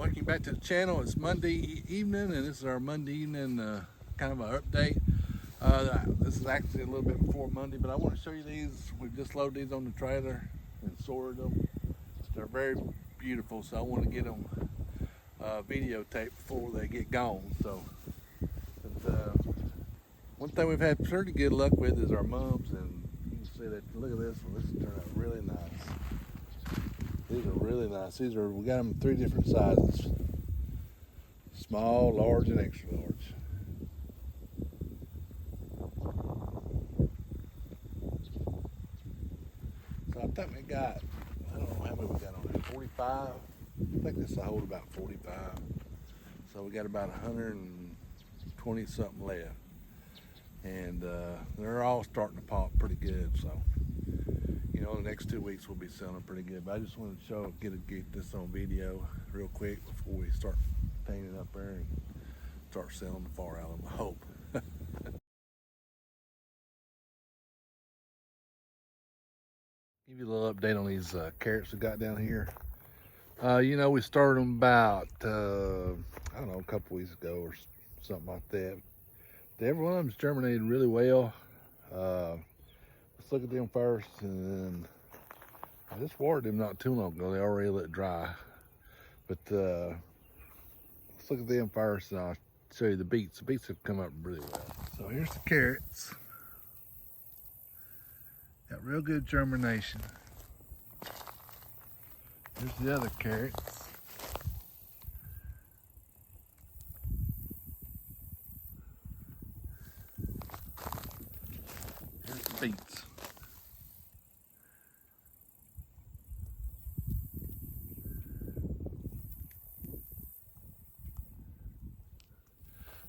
welcome back to the channel. It's Monday evening, and this is our Monday evening kind of an update. This is actually a little bit before Monday, but I want to show you these. We've just loaded these on the trailer and sorted them. They're very beautiful, so I want to get them videotaped before they get gone. So, one thing we've had pretty good luck with is our mums, and you can see that. Look at this one. This turned out really nice. These are really nice. We got them in 3 different sizes: small, large, and extra large. So I think we got, I don't know how many we got on there, 45. I think this will hold about 45. So we got about 120 something left. And they're all starting to pop pretty good. So, you know, the next 2 weeks we'll be selling pretty good. But I just wanted to get this on video real quick before we start painting up there and start selling the far out of them, I hope. Give you a little update on these carrots we got down here. You know, we started them about, I don't know, a couple weeks ago or something like that. Every one of them's germinated really well. Let's look at them first, and I just watered them not too long ago. They already look dry. But let's look at them first, and I'll show you the beets. The beets have come up really well. So here's the carrots. Got real good germination. Here's the other carrots. Here's the beets.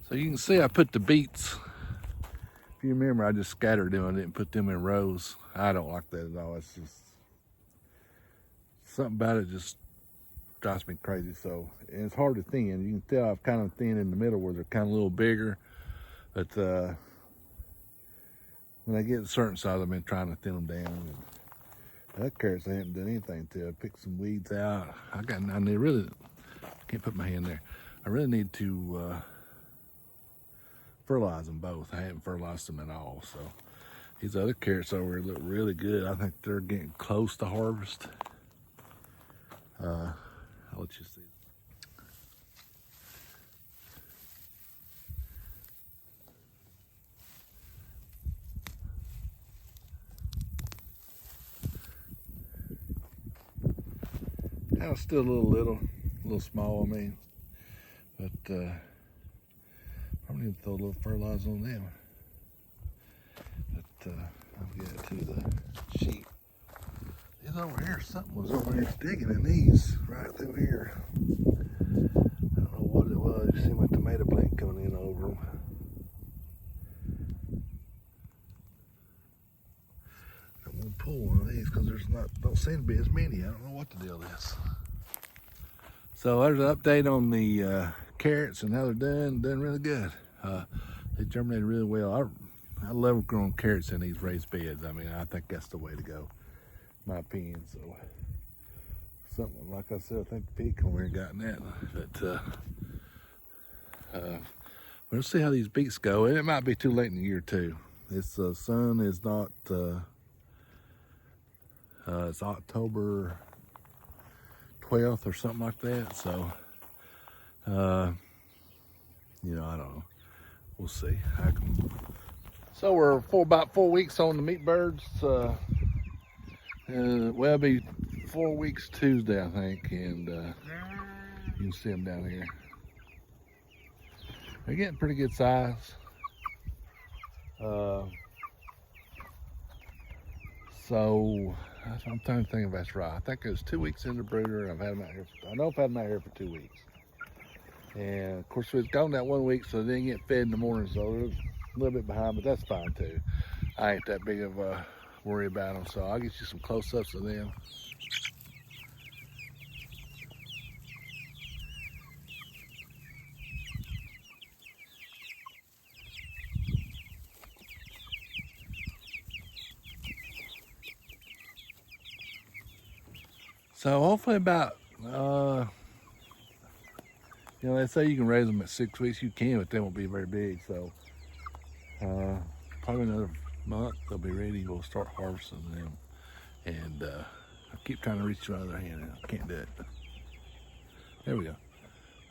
So you can see I put the beets. If you remember, I just scattered them. I didn't put them in rows. I don't like that at all. It's just something about it just drives me crazy. So, and it's hard to thin. You can tell I've kind of thinned in the middle where they're kind of a little bigger. But when I get a certain size, I've been trying to thin them down. And that carrots I haven't done anything to. I picked some weeds out. I really can't put my hand there. I really need to fertilize them both. I haven't fertilized them at all. So these other carrots over here look really good. I think they're getting close to harvest. I'll let you see. Kind of still a little small, I mean, but probably need to throw a little fertilizer on them. But I'll get to the sheep. These over here, something was over here digging in these right through here. I don't know what it was. It seemed like tomato plant coming in over them. I'm gonna pull one of these because don't seem to be as many. I don't know what the deal is. So there's an update on the carrots and how they're doing really good. They germinated really well. I love growing carrots in these raised beds. I mean, I think that's the way to go, in my opinion. So something like I said, I think the pecan here got in that. But we'll see how these beets go. And it might be too late in the year too. This sun is not. It's October 12th or something like that. So, you know, I don't know. We'll see. So we're about 4 weeks on the meat birds. Well, it'll be 4 weeks Tuesday, I think, and you can see them down here. They're getting pretty good size. So I'm trying to think if that's right. I think it was 2 weeks in the brooder, and I've had them out here. I know I've had them out here for 2 weeks. And of course, we was gone that 1 week, so they didn't get fed in the morning, so they're a little bit behind, but that's fine too. I ain't that big of a worry about them, so I'll get you some close-ups of them. So hopefully about You know, they say you can raise them at 6 weeks. You can, but they won't be very big. So probably another month they'll be ready. We'll start harvesting them. And I keep trying to reach my other hand and I can't do it. There we go.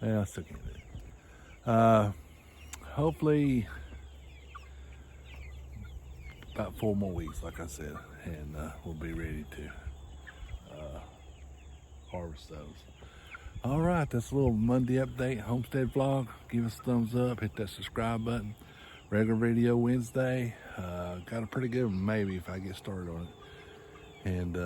Yeah, I still can't do it. Hopefully about 4 more weeks, like I said, and we'll be ready to harvest those. All right, that's a little Monday update, homestead vlog. Give us a thumbs up, hit that subscribe button. Regular video Wednesday. Got a pretty good one, maybe, if I get started on it. And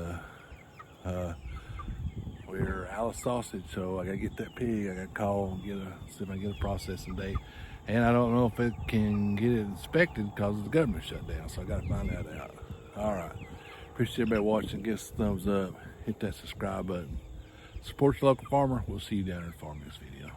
we're out of sausage, so I gotta get that pig. I gotta call and see if I can get a processing date. And I don't know if it can get it inspected because the government shut down, so I gotta find that out. All right, appreciate everybody watching. Give us a thumbs up, hit that subscribe button. Support your local farmer. We'll see you down in the farm next video.